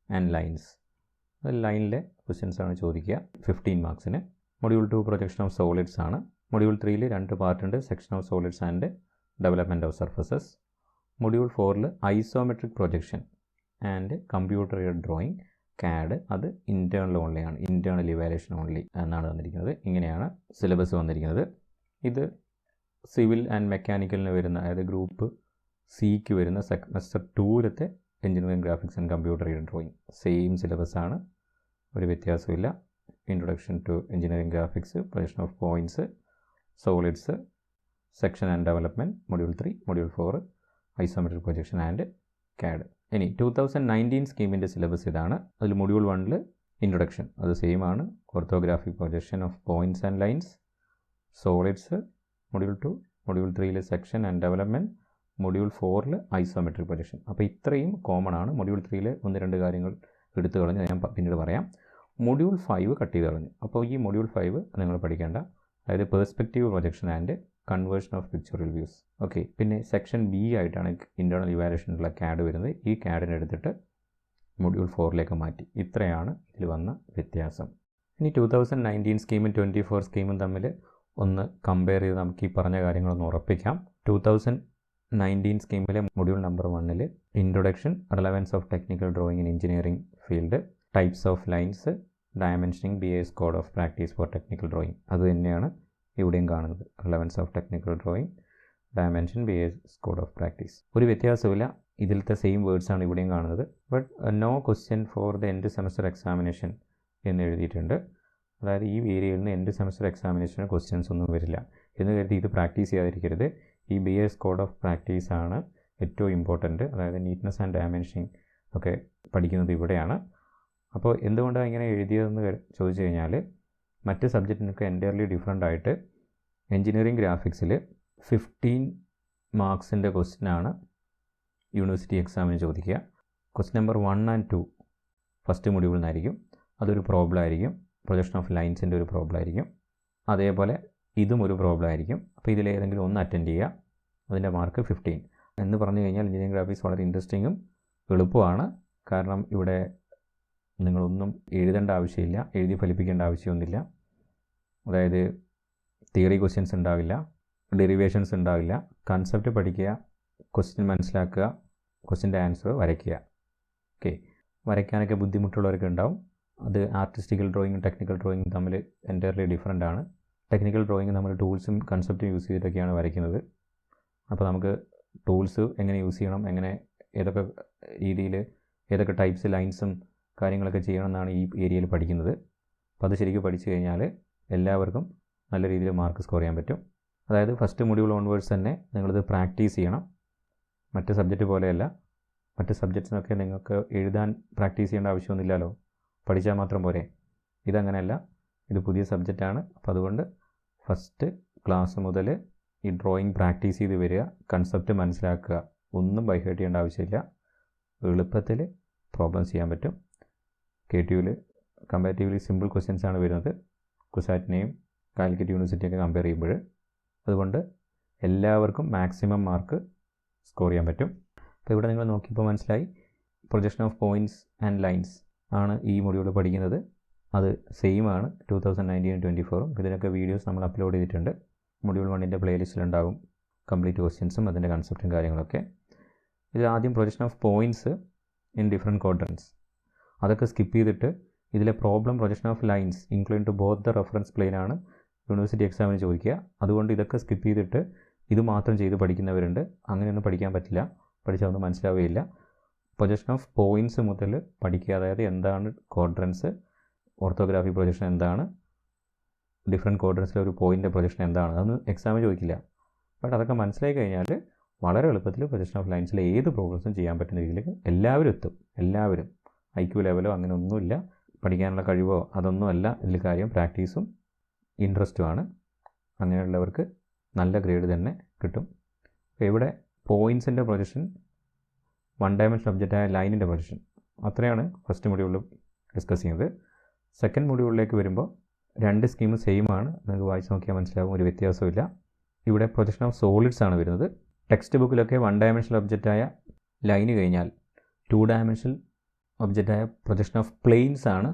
and lines. അതിൽ ലൈനിലെ ക്വസ്റ്റ്യൻസ് ആണ് ചോദിക്കുക 15 മാർക്സിന്. മൊഡ്യൂൾ 2 പ്രൊജക്ഷൻ ഓഫ് സോളിഡ്സ് ആണ്. മൊഡ്യൂൾ 3-ൽ 2 പാർട്ടുണ്ട്. Section of solids and development of surfaces. Module 4-ൽ isometric projection and computer aided drawing CAD. അത് ഇൻറ്റേർണൽ ഓൺലിയാണ്, ഇൻറ്റേർണൽ ഇവാലുവേഷൻ ഓൺലി എന്നാണ് വന്നിരിക്കുന്നത്. ഇങ്ങനെയാണ് സിലബസ് വന്നിരിക്കുന്നത്. ഇത് സിവിൽ ആൻഡ് മെക്കാനിക്കലിന് വരുന്ന, അതായത് ഗ്രൂപ്പ് സിക്ക് വരുന്ന സെമസ്റ്റർ 2-ലത്തെ engineering graphics and computer aided drawing same സിലബസാണ്, ഒരു വ്യത്യാസമില്ല. Introduction to engineering graphics, projection of points, solids, section and development, module 3, module 4 isometric projection and CAD. ഇനി 2019 സ്കീമിൻ്റെ സിലബസ് ഇതാണ്. അതിൽ മൊഡ്യൂൾ 1-ൽ ഇൻട്രൊഡക്ഷൻ അത് സെയിം ആണ്. Orthographic projection of points and lines, solids. Module 2, module 3-ൽ സെക്ഷൻ ആൻഡ് ഡെവലപ്മെൻറ്റ്, മൊഡ്യൂൾ 4-ൽ ഐസോമെട്രിക് പ്രൊജക്ഷൻ. അപ്പോൾ ഇത്രയും കോമൺ ആണ്. മൊഡ്യൂൾ 3-ൽ 1-2 കാര്യങ്ങൾ എടുത്തു കളഞ്ഞ് ഞാൻ പിന്നീട് പറയാം. മൊഡ്യൂൾ 5 കട്ട് ചെയ്ത് കളഞ്ഞു. അപ്പോൾ ഈ മൊഡ്യൂൾ 5 നിങ്ങൾ പഠിക്കേണ്ട. അതായത് perspective projection and conversion of pictorial views. Okay. പിന്നെ സെക്ഷൻ B ആയിട്ടാണ് ഇൻറ്റേർണൽ ഇവാലുവേഷനുള്ള CAD വരുന്നത്. ഈ CADനെ എടുത്തിട്ട് മൊഡ്യൂൾ 4-ലേക്ക് മാറ്റി. ഇത്രയാണ് ഇതിൽ വന്ന വ്യത്യാസം. ഇനി 2019 സ്കീമും 24 സ്കീമും തമ്മിൽ ഒന്ന് കമ്പയർ ചെയ്ത് നമുക്ക് ഈ പറഞ്ഞ കാര്യങ്ങളൊന്ന് ഉറപ്പിക്കാം. 2019 സ്കീമിലെ മൊഡ്യൂൾ നമ്പർ 1-ൽ introduction, relevance of technical drawing in engineering field, types of lines, dimensioning, BIS code of practice for technical drawing. അത് തന്നെയാണ് ഇവിടെയും കാണുന്നത്. Relevance of technical drawing, dimension, BIS code of practice. ഒരു വ്യത്യാസമില്ല. ഇതിലത്തെ സെയിം വേർഡ്സാണ് ഇവിടെയും കാണുന്നത്. But no question for the end semester examination എന്ന് എഴുതിയിട്ടുണ്ട്. അതായത് ഈ ഏരിയയിൽ നിന്ന് എൻഡ് സെമസ്റ്റർ എക്സാമിനേഷന് ക്വസ്റ്റ്യൻസ് ഒന്നും വരില്ല എന്ന് കരുതി ഇത് പ്രാക്ടീസ് ചെയ്യാതിരിക്കരുത്. ഈ BIS കോഡ് ഓഫ് പ്രാക്ടീസ് ആണ് ഏറ്റവും ഇമ്പോർട്ടൻറ്റ്. അതായത് നീറ്റ്നസ് ആൻഡ് ഡയമെൻഷനിങ് ഒക്കെ പഠിക്കുന്നത് ഇവിടെയാണ്. അപ്പോൾ എന്തുകൊണ്ടാണ് ഇങ്ങനെ എഴുതിയതെന്ന് ചോദിച്ചു കഴിഞ്ഞാൽ മറ്റ് സബ്ജക്റ്റിനൊക്കെ എൻറ്റയർലി ഡിഫറെൻ്റ് ആയിട്ട് എഞ്ചിനീയറിംഗ് ഗ്രാഫിക്സിൽ 15 മാർക്സിൻ്റെ ക്വസ്റ്റ്യനാണ് യൂണിവേഴ്സിറ്റി എക്സാമിന് ചോദിക്കുക. ക്വസ്റ്റ്യൻ നമ്പർ 1 and 2 ഫസ്റ്റ് മൊഡ്യൂളിൽ നിന്നായിരിക്കും. അതൊരു പ്രോബ്ലം ആയിരിക്കും. പ്രൊജക്ഷൻ ഓഫ് ലൈൻസിൻ്റെ ഒരു പ്രോബ്ലം ആയിരിക്കും. അതേപോലെ ഇതും ഒരു പ്രോബ്ലം ആയിരിക്കും. അപ്പോൾ ഇതിലേതെങ്കിലും ഒന്ന് അറ്റൻഡ് ചെയ്യുക. അതിൻ്റെ മാർക്ക് 15 എന്ന് പറഞ്ഞു കഴിഞ്ഞാൽ എഞ്ചിനീയറിംഗ് ഗ്രാഫിക്സ് വളരെ ഇൻട്രസ്റ്റിങ്ങും എളുപ്പമാണ്. കാരണം ഇവിടെ നിങ്ങളൊന്നും എഴുതേണ്ട ആവശ്യമില്ല, എഴുതി ഫലിപ്പിക്കേണ്ട ആവശ്യമൊന്നുമില്ല. അതായത് തിയറി ക്വസ്റ്റ്യൻസ് ഉണ്ടാവില്ല, ഡെറിവേഷൻസ് ഉണ്ടാവില്ല. കൺസെപ്റ്റ് പഠിക്കുക, ക്വസ്റ്റ്യൻ മനസ്സിലാക്കുക, ക്വസ്റ്റ്യൻ്റെ ആൻസർ വരയ്ക്കുക. ഓക്കെ, വരയ്ക്കാനൊക്കെ ബുദ്ധിമുട്ടുള്ളവരൊക്കെ ഉണ്ടാവും. അത് ആർട്ടിസ്റ്റിക്കൽ ഡ്രോയിങ്ങും ടെക്നിക്കൽ ഡ്രോയിങ്ങും തമ്മിൽ എൻറ്റയർലി ഡിഫറൻ്റ് ആണ്. ടെക്നിക്കൽ ഡ്രോയിങ് നമ്മൾ ടൂൾസും കൺസെപ്റ്റും യൂസ് ചെയ്തിട്ടൊക്കെയാണ് വരയ്ക്കുന്നത്. അപ്പോൾ നമുക്ക് ടൂൾസ് എങ്ങനെ യൂസ് ചെയ്യണം, എങ്ങനെ ഏതൊക്കെ രീതിയിൽ ഏതൊക്കെ ടൈപ്സ് ലൈൻസും കാര്യങ്ങളൊക്കെ ചെയ്യണമെന്നാണ് ഈ ഏരിയയിൽ പഠിക്കുന്നത്. അപ്പോൾ അത് ശരിക്കും പഠിച്ചു കഴിഞ്ഞാൽ എല്ലാവർക്കും നല്ല രീതിയിൽ മാർക്ക് സ്കോർ ചെയ്യാൻ പറ്റും. അതായത് ഫസ്റ്റ് മൊഡ്യൂൾ ഓൺവേർഡ്സ് തന്നെ നിങ്ങളിത് പ്രാക്ടീസ് ചെയ്യണം. മറ്റ് സബ്ജക്റ്റ് പോലെയല്ല. മറ്റ് സബ്ജക്ട്സിനൊക്കെ നിങ്ങൾക്ക് എഴുതാൻ പ്രാക്ടീസ് ചെയ്യേണ്ട ആവശ്യമൊന്നുമില്ലല്ലോ, പഠിച്ചാൽ മാത്രം പോരെ. ഇതങ്ങനെയല്ല, ഇത് പുതിയ സബ്ജക്റ്റാണ്. അപ്പോൾ അതുകൊണ്ട് ഫസ്റ്റ് ക്ലാസ് മുതൽ ഈ ഡ്രോയിങ് പ്രാക്ടീസ് ചെയ്ത് വരിക, കൺസെപ്റ്റ് മനസ്സിലാക്കുക. ഒന്നും ബൈഹേർട്ട് ചെയ്യേണ്ട ആവശ്യമില്ല. എളുപ്പത്തിൽ പ്രോബ്ലംസ് ചെയ്യാൻ പറ്റും. KTUവിൽ കമ്പാരിറ്റീവ്ലി സിമ്പിൾ ക്വസ്റ്റ്യൻസ് ആണ് വരുന്നത്, കുസാറ്റിനെയും കാലിക്കറ്റ് യൂണിവേഴ്സിറ്റിയൊക്കെ കമ്പയർ ചെയ്യുമ്പോൾ. അതുകൊണ്ട് എല്ലാവർക്കും മാക്സിമം മാർക്ക് സ്കോർ ചെയ്യാൻ പറ്റും. അപ്പോൾ ഇവിടെ നിങ്ങൾ നോക്കിയപ്പോൾ മനസ്സിലായി, projection of points and lines ആണ് ഈ മൊഡ്യൂൾ പഠിക്കുന്നത്. അത് സെയിം ആണ് 2019-24. ഇതിനൊക്കെ വീഡിയോസ് നമ്മൾ അപ്ലോഡ് ചെയ്തിട്ടുണ്ട്. മൊഡ്യൂൾ 1ൻ്റെ പ്ലേലിസ്റ്റിലുണ്ടാകും കംപ്ലീറ്റ് ക്വസ്റ്റ്യൻസും അതിൻ്റെ കൺസെപ്റ്റും കാര്യങ്ങളൊക്കെ. ഇതിൽ ആദ്യം projection of points in different quadrants അതൊക്കെ സ്കിപ്പ് ചെയ്തിട്ട് ഇതിലെ problem projection of lines inclined to both the reference plane ആണ് യൂണിവേഴ്സിറ്റി എക്സാമിന് ചോദിക്കുക. അതുകൊണ്ട് ഇതൊക്കെ സ്കിപ്പ് ചെയ്തിട്ട് ഇത് മാത്രം ചെയ്ത് പഠിക്കുന്നവരുണ്ട്. അങ്ങനെയൊന്നും പഠിക്കാൻ പറ്റില്ല, പഠിച്ചാൽ ഒന്നും മനസ്സിലാവുകയില്ല. പ്രൊജക്ഷൻ ഓഫ് പോയിൻറ്റ്സ് മുതൽ പഠിക്കുക. അതായത് എന്താണ് ക്വാഡ്രൻസ്, ഓർത്തോഗ്രാഫി പ്രൊജക്ഷൻ എന്താണ്, ഡിഫറെൻറ്റ് ക്വാഡ്രൻസിലെ ഒരു പോയിൻ്റ് പ്രൊജക്ഷൻ എന്താണ്, അതൊന്നും എക്സാമിന് ചോദിക്കില്ല. ബട്ട് അതൊക്കെ മനസ്സിലാക്കി കഴിഞ്ഞാൽ വളരെ എളുപ്പത്തിൽ പ്രൊജക്ഷൻ ഓഫ് ലൈൻസിലെ ഏത് പ്രോബ്ലംസും ചെയ്യാൻ പറ്റുന്ന രീതിയിലേക്ക് എല്ലാവരും എത്തും. എല്ലാവരും IQ ലെവലോ അങ്ങനെ ഒന്നുമില്ല, പഠിക്കാനുള്ള കഴിവോ അതൊന്നുമല്ല ഇതിൽ കാര്യം. പ്രാക്ടീസും ഇൻട്രസ്റ്റുമാണ്. അങ്ങനെയുള്ളവർക്ക് നല്ല ഗ്രേഡ് തന്നെ കിട്ടും. ഇവിടെ പോയിൻറ്റ്സിൻ്റെ പ്രൊജക്ഷൻ, 1 ഡയമെൻഷൻ ഒബ്ജക്റ്റായ ലൈനിൻ്റെ പ്രൊജക്ഷൻ, അത്രയാണ് ഫസ്റ്റ് മൊഡ്യൂളിൽ ഡിസ്കസ് ചെയ്യുന്നത്. സെക്കൻഡ് മൊഡ്യൂളിലേക്ക് വരുമ്പോൾ 2 സ്കീമും സെയിം ആണ്. നിങ്ങൾക്ക് വായിച്ച് നോക്കിയാൽ മനസ്സിലാവും, ഒരു വ്യത്യാസമില്ല. ഇവിടെ പ്രൊജക്ഷൻ ഓഫ് സോളിഡ്സ് ആണ് വരുന്നത്. ടെക്സ്റ്റ് ബുക്കിലൊക്കെ 1 ഡയമെൻഷണൽ ഒബ്ജക്റ്റായ ലൈന് കഴിഞ്ഞാൽ 2 ഡയമെൻഷണൽ ഒബ്ജക്റ്റായ പ്രൊജക്ഷൻ ഓഫ് പ്ലെയിൻസ് ആണ്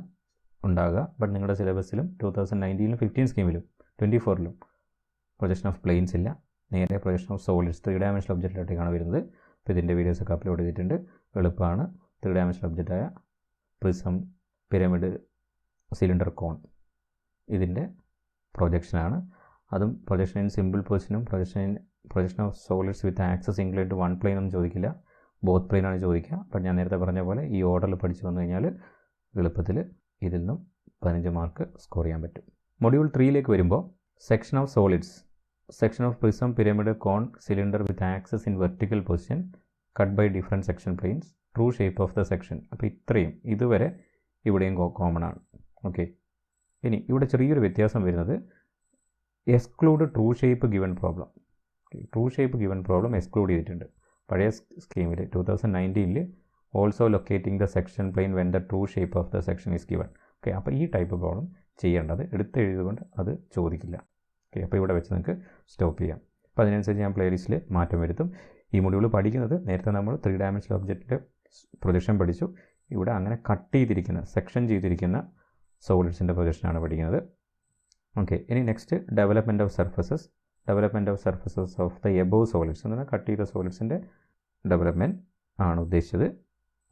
ഉണ്ടാകുക. ബട്ട് നിങ്ങളുടെ സിലബസിലും 2019-ലും 15 സ്കീമിലും 24-ലും പ്രൊജക്ഷൻ ഓഫ് പ്ലെയിൻസ് ഇല്ല. നേരെ പ്രൊജക്ഷൻ ഓഫ് സോളിഡ്സ് 3 ഡയമെൻഷണൽ ഒബ്ജക്റ്റിലോട്ടേക്കാണ് വരുന്നത്. അപ്പോൾ ഇതിൻ്റെ വീഡിയോസൊക്കെ അപ്ലോഡ് ചെയ്തിട്ടുണ്ട്. എളുപ്പമാണ്. 3 ഡയമെൻഷണൽ ഒബ്ജക്റ്റായ പ്രിസം, പിരമിഡ്, സിലിണ്ടർ, കോൺ ഇതിൻ്റെ പ്രൊജക്ഷനാണ്. അതും പ്രൊജക്ഷൻ ഇൻ സിമ്പിൾ പൊസിഷനും projection of solids with axis inclined 1 plane ഒന്നും ചോദിക്കില്ല, ബോത്ത് പ്ലെയിനാണ് ചോദിക്കുക. ബട്ട് ഞാൻ നേരത്തെ പറഞ്ഞ പോലെ ഈ ഓർഡറിൽ പഠിച്ചു വന്നു കഴിഞ്ഞാൽ എളുപ്പത്തിൽ ഇതിൽ നിന്നും 15 മാർക്ക് സ്കോർ ചെയ്യാൻ പറ്റും. മൊഡ്യൂൾ 3ലേക്ക് വരുമ്പോൾ section of solids, section of prism, pyramid, cone, cylinder with axis in vertical position cut by different section planes, true shape of the section. അപ്പോൾ ഇത്രയും ഇതുവരെ ഇവിടെയും കോമൺ ആണ്. ഓക്കെ, ഇനി ഇവിടെ ചെറിയൊരു വ്യത്യാസം വരുന്നത് exclude true shape given problem. True shape given problem exclude ചെയ്തിട്ടുണ്ട് പഴയ സ്കീമിൽ. 2019-ൽ also locating the section plane when the true shape of the section is given. Okay, അപ്പോൾ ഈ ടൈപ്പ് പ്രോബ്ലം ചെയ്യേണ്ടത് എഴുതുകൊണ്ട് അത് ചോദിക്കില്ല. ഓക്കെ, അപ്പോൾ ഇവിടെ വെച്ച് നിങ്ങൾക്ക് സ്റ്റോപ്പ് ചെയ്യാം. അപ്പോൾ അതിനനുസരിച്ച് ഞാൻ പ്ലേലിസ്റ്റിൽ മാറ്റം വരുത്തും. ഈ മൊഡ്യൂൾ പഠിക്കുന്നത് നേരത്തെ നമ്മൾ 3 ഡയമെൻഷണൽ ഒബ്ജക്റ്റിൻ്റെ പ്രൊജക്ഷൻ പഠിച്ചു. ഇവിടെ അങ്ങനെ കട്ട് ചെയ്തിരിക്കുന്ന, സെക്ഷൻ ചെയ്തിരിക്കുന്ന സോളിഡ്സിൻ്റെ പ്രൊജക്ഷനാണ് പഠിക്കുന്നത്. ഓക്കെ, ഇനി next development of surfaces. Development of surfaces of the above solids എന്ന് പറഞ്ഞാൽ കട്ട് ചെയ്ത സോളിഡ്സിൻ്റെ ഡെവലപ്മെൻറ്റ് ആണ് ഉദ്ദേശിച്ചത്.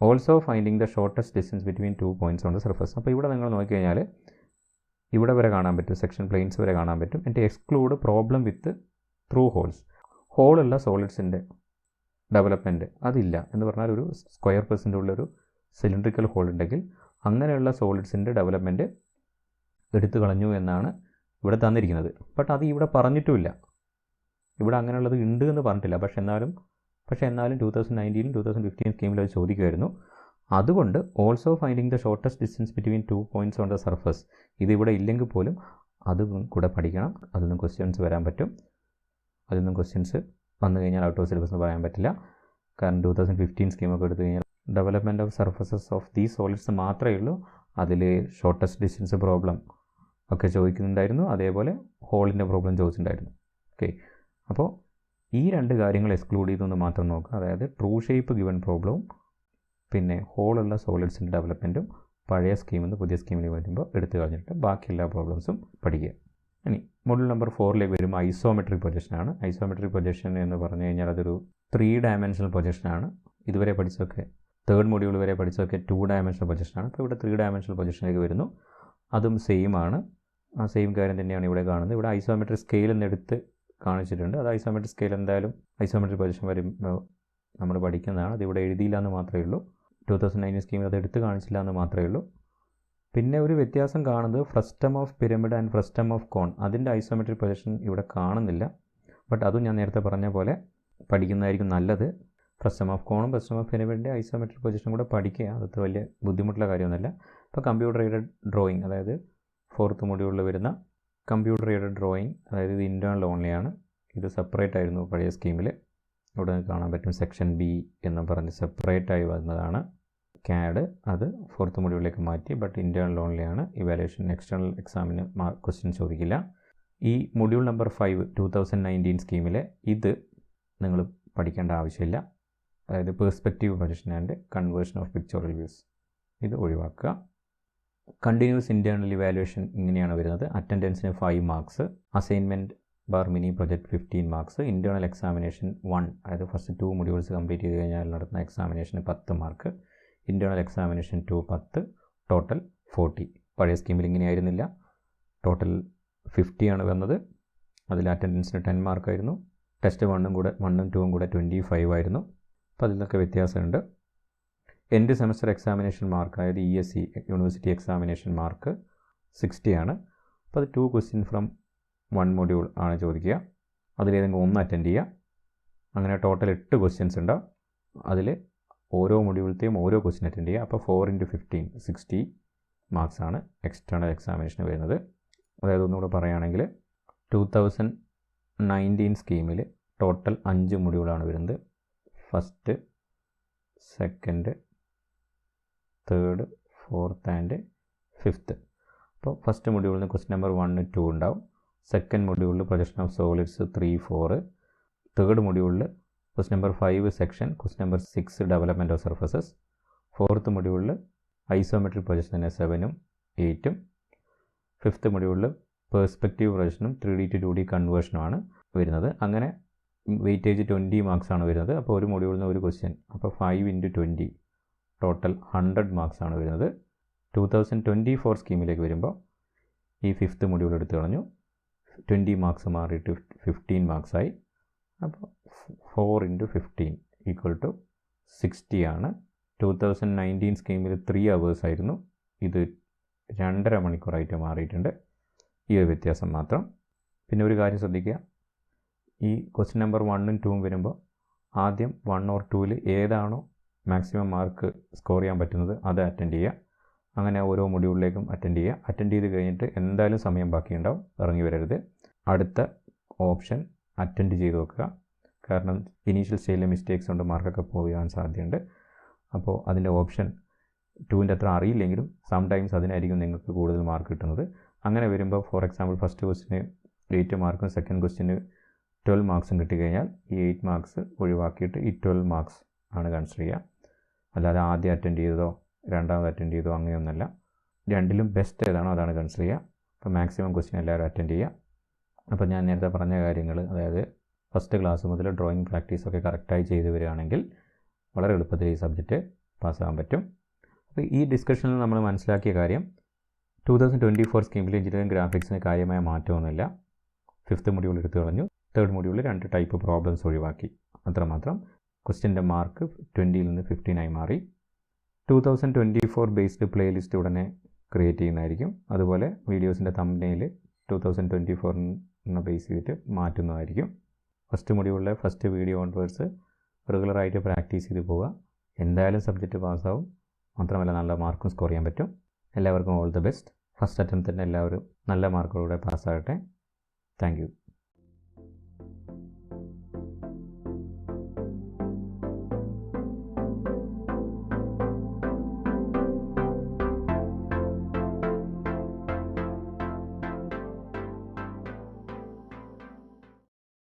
Also finding the shortest distance between 2 points on the surface. അപ്പോൾ ഇവിടെ നിങ്ങൾ നോക്കിക്കഴിഞ്ഞാൽ ഇവിടെ വരെ കാണാൻ പറ്റും, സെക്ഷൻ പ്ലെയിൻസ് വരെ കാണാൻ പറ്റും. എന്നിട്ട് exclude problem with through holes. ഹോളുള്ള സോളിഡ്സിൻ്റെ ഡെവലപ്മെൻറ്റ് അതില്ല എന്ന് പറഞ്ഞാൽ ഒരു സ്ക്വയർ പേഴ്സിൻ്റെ ഉള്ളൊരു സിലിണ്ടറിക്കൽ ഹോൾ ഉണ്ടെങ്കിൽ അങ്ങനെയുള്ള സോളിഡ്സിൻ്റെ ഡെവലപ്മെൻറ്റ് എടുത്തു കളഞ്ഞു എന്നാണ് ഇവിടെ തന്നിരിക്കുന്നത്. ബട്ട് അത് ഇവിടെ പറഞ്ഞിട്ടുമില്ല. ഇവിടെ അങ്ങനെയുള്ളത് ഉണ്ട് എന്ന് പറഞ്ഞിട്ടില്ല. പക്ഷേ എന്നാലും 2019-ലും 2015 സ്കീമിൽ അത് ചോദിക്കുമായിരുന്നു. അതുകൊണ്ട് also finding the shortest distance between 2 points on the surface ഇതിവിടെ ഇല്ലെങ്കിൽ പോലും അതും കൂടെ പഠിക്കണം. അതിൽ നിന്നും ക്വസ്റ്റ്യൻസ് വരാൻ പറ്റും. അതിൽ നിന്നും ക്വസ്റ്റ്യൻസ് വന്നു കഴിഞ്ഞാൽ ഔട്ട് ഓഫ് സിലബസ് എന്ന് പറയാൻ പറ്റില്ല. കാരണം 2015 സ്കീമൊക്കെ എടുത്തു കഴിഞ്ഞാൽ development of surfaces of these solids മാത്രമേ ഉള്ളൂ. അതിൽ ഷോർട്ടസ്റ്റ് ഡിസ്റ്റൻസ് പ്രോബ്ലം ഒക്കെ ചോദിക്കുന്നുണ്ടായിരുന്നു, അതേപോലെ ഹോളിൻ്റെ പ്രോബ്ലം ചോദിച്ചിട്ടുണ്ടായിരുന്നു. ഓക്കെ, അപ്പോൾ ഈ രണ്ട് കാര്യങ്ങൾ എക്സ്ക്ലൂഡ് ചെയ്തൊന്ന് മാത്രം നോക്കുക. അതായത് ട്രൂ ഷേപ്പ് ഗിവൺ പ്രോബ്ലവും പിന്നെ ഹോളുള്ള സോളിഡ്സിൻ്റെ ഡെവലപ്മെൻറ്റും പഴയ സ്കീമിൽ നിന്ന് പുതിയ സ്കീമിൽ വരുമ്പോൾ എടുത്തു കഴിഞ്ഞിട്ട് ബാക്കി എല്ലാ പ്രോബ്ലംസും പഠിക്കുക. ഇനി മൊഡ്യൂൾ നമ്പർ 4 വരുമ്പോൾ ഐസോമെട്രിക് പ്രൊജക്ഷനാണ്. ഐസോമെട്രിക് പ്രൊജക്ഷൻ എന്ന് പറഞ്ഞു കഴിഞ്ഞാൽ അതൊരു 3 ഡയമെൻഷണൽ പ്രൊജക്ഷനാണ്. ഇതുവരെ പഠിച്ചതൊക്കെ തേർഡ് മൊഡ്യൂൾ വരെ പഠിച്ചതൊക്കെ 2 ഡയമെൻഷണൽ പ്രൊജക്ഷനാണ്. അപ്പോൾ ഇവിടെ 3 ഡയമെൻഷണൽ പ്രൊജക്ഷനിലേക്ക് വരുന്നു. അതും സെയിം ആണ്, ആ സെയിം കാര്യം തന്നെയാണ് ഇവിടെ കാണുന്നത്. ഇവിടെ ഐസോമെട്രിക് സ്കെയിൽ എന്നെടുത്ത് കാണിച്ചിട്ടുണ്ട്. അത് ഐസോമെട്രിക് സ്കെയിൽ എന്തായാലും ഐസോമെട്രിക് പൊസിഷൻ വരുമ്പോൾ നമ്മൾ പഠിക്കുന്നതാണ്. അത് ഇവിടെ എഴുതിയില്ല എന്ന് മാത്രമേ ഉള്ളൂ. 2019 സ്കീമിൽ അത് എടുത്ത് കാണിച്ചില്ല എന്ന് മാത്രമേ ഉള്ളൂ. പിന്നെ ഒരു വ്യത്യാസം കാണുന്നത് frustum of pyramid and frustum of cone, അതിൻ്റെ ഐസോമെട്രിക് പൊസിഷൻ ഇവിടെ കാണുന്നില്ല. ബട്ട് അതും ഞാൻ നേരത്തെ പറഞ്ഞ പോലെ പഠിക്കുന്നതായിരിക്കും നല്ലത്. ഫ്രസ്റ്റം ഓഫ് കോണും ഫ്രസ്റ്റം ഓഫ് പിരമിഡിൻ്റെ ഐസോമെട്രിക് പൊസിഷനും കൂടെ പഠിക്കുക, അതത്ര വലിയ ബുദ്ധിമുട്ടുള്ള കാര്യമൊന്നുമല്ല. ഇപ്പോൾ കമ്പ്യൂട്ടർ എയ്ഡഡ് ഡ്രോയിങ്, അതായത് 4th മൊഡ്യൂളിൽ വരുന്ന കമ്പ്യൂട്ടർ എയ്ഡഡ് ഡ്രോയിങ്, അതായത് ഇത് ഇൻറ്റേർണൽ ഓൺലിയാണ്. ഇത് സെപ്പറേറ്റ് ആയിരുന്നു പഴയ സ്കീമിൽ. ഇവിടെ കാണാൻ പറ്റും സെക്ഷൻ ബി എന്ന് പറഞ്ഞ് സെപ്പറേറ്റായി വന്നതാണ്. CAD അത് 4th മൊഡ്യൂളിലേക്ക് മാറ്റി. But internal ഓൺലിയാണ്. ഇവാലുവേഷൻ എക്സ്റ്റേണൽ എക്സാമിന് ക്വസ്റ്റ്യൻ ചോദിക്കില്ല. ഈ മൊഡ്യൂൾ നമ്പർ 5 2019 സ്കീമിലെ ഇത് നിങ്ങൾ പഠിക്കേണ്ട ആവശ്യമില്ല. അതായത് perspective projection and conversion of pictorial views, ഇത് ഒഴിവാക്കുക. കണ്ടിന്യൂസ് ഇൻറ്റേർണൽ ഇവാലുവേഷൻ ഇങ്ങനെയാണ് വരുന്നത്. അറ്റൻഡൻസിന് 5 marks, assignment bar mini project 15 marks, internal examination 1, അതായത് ഫസ്റ്റ് 2 മൊഡ്യൂൾസ് കംപ്ലീറ്റ് ചെയ്ത് കഴിഞ്ഞാൽ നടത്തുന്ന എക്സാമിനേഷന് 10 മാർക്ക്, ഇൻറ്റേർണൽ എക്സാമിനേഷൻ 2 10, ടോട്ടൽ 40. പഴയ സ്കീമിൽ ഇങ്ങനെയായിരുന്നില്ല, ടോട്ടൽ 50 ആണ് വന്നത്. അതിൽ അറ്റൻഡൻസിന് 10 മാർക്കായിരുന്നു. ടെസ്റ്റ് 1ഉം 2ഉം കൂടെ 25 ആയിരുന്നു. അപ്പോൾ അതിൽ നിന്നൊക്കെ വ്യത്യാസമുണ്ട്. എൻഡ് സെമസ്റ്റർ എക്സാമിനേഷൻ മാർക്ക്, അതായത് ESE യൂണിവേഴ്സിറ്റി എക്സാമിനേഷൻ മാർക്ക് 60 ആണ്. അപ്പോൾ അത് 2 ക്വസ്റ്റ്യൻ ഫ്രം 1 മൊഡ്യൂൾ ആണ് ചോദിക്കുക. അതിലേതെങ്കിലും 1 അറ്റൻഡ് ചെയ്യുക. അങ്ങനെ ടോട്ടൽ 8 ക്വസ്റ്റ്യൻസ് ഉണ്ടാവും. അതിൽ ഓരോ മൊഡ്യൂളത്തെയും ഓരോ ക്വസ്റ്റ്യൻ അറ്റൻഡ് ചെയ്യുക. അപ്പോൾ 4 × 15 60 മാർക്സ് ആണ് എക്സ്റ്റേണൽ എക്സാമിനേഷന് വരുന്നത്. അതായത് ഒന്നുകൂടെ പറയുകയാണെങ്കിൽ 2019 സ്കീമിൽ ടോട്ടൽ 5 മൊഡ്യൂളാണ് വരുന്നത്. First, second, third, fourth and fifth. അപ്പോൾ ഫസ്റ്റ് മൊഡ്യൂളിൽ നിന്ന് ക്വസ്റ്റ്യൻ നമ്പർ 1 2 ഉണ്ടാവും. സെക്കൻഡ് മൊഡ്യൂളിൽ പ്രൊജക്ഷൻ ഓഫ് സോളിഡ്സ് 3 4. തേർഡ് മൊഡ്യൂളിൽ question number 5 section, question number 6 development of surfaces. Fourth മൊഡ്യൂളിൽ ഐസോമെട്രിക് പ്രൊജക്ഷൻ തന്നെ 7ഉം 8ഉം. ഫിഫ്ത്ത് മൊഡ്യൂളിൽ പെർസ്പെക്റ്റീവ് പ്രൊജക്ഷനും 3D to 2D കൺവേർഷനുമാണ് വരുന്നത്. അങ്ങനെ വെയിറ്റേജ് 20 മാർക്സ് ആണ് വരുന്നത്. അപ്പോൾ ഒരു മൊഡ്യൂളിൽ നിന്ന് ഒരു ക്വസ്റ്റ്യൻ, അപ്പോൾ 5 × 20 ടോട്ടൽ 100 മാർക്സ് ആണ് വരുന്നത്. 2024 സ്കീമിലേക്ക് വരുമ്പോൾ ഈ 5th മൊഡ്യൂൾ എടുത്തു കളഞ്ഞു. 20 മാർക്സ് മാറിയിട്ട് 15 മാർക്സായി. അപ്പോൾ 4 × 15 = 60 ആണ്. 2019 സ്കീമിൽ 3 hours ആയിരുന്നു, ഇത് 2.5 മണിക്കൂറായിട്ട് മാറിയിട്ടുണ്ട്. ഈ ഒരു വ്യത്യാസം മാത്രം. പിന്നെ ഒരു കാര്യം ശ്രദ്ധിക്കുക, ഈ ക്വസ്റ്റ്യൻ നമ്പർ 1ഉം 2ഉം വരുമ്പോൾ ആദ്യം 1 or 2ൽ ഏതാണോ മാക്സിമം മാർക്ക് സ്കോർ ചെയ്യാൻ പറ്റുന്നത് അത് അറ്റൻഡ് ചെയ്യുക. അങ്ങനെ ഓരോ മൊഡ്യൂളിലേക്കും അറ്റൻഡ് ചെയ്യുക. അറ്റൻഡ് ചെയ്ത് കഴിഞ്ഞിട്ട് എന്തായാലും സമയം ബാക്കിയുണ്ടാവും, ഇറങ്ങി വരരുത്. അടുത്ത ഓപ്ഷൻ അറ്റൻഡ് ചെയ്ത് വെക്കുക. കാരണം ഇനീഷ്യൽ സ്റ്റേജിലെ മിസ്റ്റേക്സ് കൊണ്ട് മാർക്കൊക്കെ പോകാൻ സാധ്യതയുണ്ട്. അപ്പോൾ അതിൻ്റെ ഓപ്ഷൻ 2ൻ്റെ അത്ര അറിയില്ലെങ്കിലും സംടൈംസ് അതിനായിരിക്കും നിങ്ങൾക്ക് കൂടുതൽ മാർക്ക് കിട്ടുന്നത്. അങ്ങനെ വരുമ്പോൾ ഫോർ എക്സാമ്പിൾ ഫസ്റ്റ് ക്വസ്റ്റിന് 8 മാർക്കും സെക്കൻഡ് ക്വസ്റ്റിന് 12 മാർക്സും കിട്ടിക്കഴിഞ്ഞാൽ ഈ 8 മാർക്സ് ഒഴിവാക്കിയിട്ട് ഈ 12 മാർക്സ് ആണ് കൺസിഡർ ചെയ്യുക. അല്ലാതെ ആദ്യം അറ്റൻഡ് ചെയ്തതോ രണ്ടാമത് അറ്റൻഡ് ചെയ്തതോ അങ്ങനെയൊന്നുമല്ല. രണ്ടിലും ബെസ്റ്റ് ഏതാണോ അതാണ് കൺസിഡർ ചെയ്യുക. അപ്പോൾ മാക്സിമം ക്വസ്റ്റ്യൻ എല്ലാവരും അറ്റൻഡ് ചെയ്യുക. അപ്പോൾ ഞാൻ നേരത്തെ പറഞ്ഞ കാര്യങ്ങൾ, അതായത് ഫസ്റ്റ് ക്ലാസ് മുതൽ ഡ്രോയിങ് പ്രാക്ടീസൊക്കെ കറക്റ്റായി ചെയ്ത് വരികയാണെങ്കിൽ വളരെ എളുപ്പത്തിൽ ഈ സബ്ജക്റ്റ് പാസ്സാകാൻ പറ്റും. അപ്പോൾ ഈ ഡിസ്കഷനിൽ നമ്മൾ മനസ്സിലാക്കിയ കാര്യം 2024 സ്കീമിൽ എഞ്ചിനീയറിംഗ് ഗ്രാഫിക്സിന് കാര്യമായ മാറ്റമൊന്നുമില്ല. 5th മൊഡ്യൂൾ എടുത്തു കളഞ്ഞു. തേർഡ് മൊഡ്യൂളിൽ 2 ടൈപ്പ് പ്രോബ്ലംസ് ഒഴിവാക്കി, അത്രമാത്രം. ക്വസ്റ്റ്യൻ്റെ മാർക്ക് 20ൽ നിന്ന് 15 മാറി. 2024 ബേസ്ഡ് പ്ലേലിസ്റ്റ് ഉടനെ ക്രിയേറ്റ് ചെയ്യുന്നതായിരിക്കും. അതുപോലെ വീഡിയോസിൻ്റെ തംബ്നെയിൽ 2024 ബേസ് ചെയ്തിട്ട് മാറ്റുന്നതായിരിക്കും. ഫസ്റ്റ് മൊഡ്യൂളിലെ ഫസ്റ്റ് വീഡിയോ ഓൺവേർഡ്സ് റെഗുലറായിട്ട് പ്രാക്ടീസ് ചെയ്ത് പോവുക. എന്തായാലും സബ്ജക്റ്റ് പാസ്സാവും. മാത്രമല്ല നല്ല മാർക്കും സ്കോർ ചെയ്യാൻ പറ്റും. എല്ലാവർക്കും all the best. First attempt തന്നെ എല്ലാവരും നല്ല മാർക്കോടെ പാസ്സാകട്ടെ. Thank you.